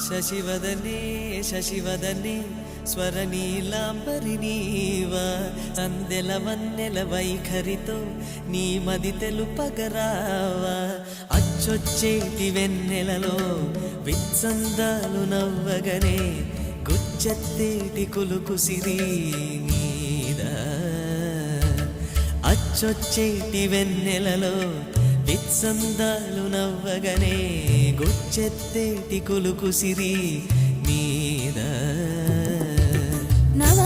శశివదనే శశివదనే స్వరనీలాంబరి నీవా సందెల వన్నెల వైఖరితో నీ మది తెలుపగరావా అచ్చొచ్చేటి వెన్నెలలో విత్సందాలు నవ్వగనే గుచ్చెత్తేటి కులుకుసిరి నీదా అచ్చొచ్చేటి వెన్నెలలో విత్సందాలు నవ్వగనే గుచ్చెత్తేటి కులుకుసిరి మీద నవ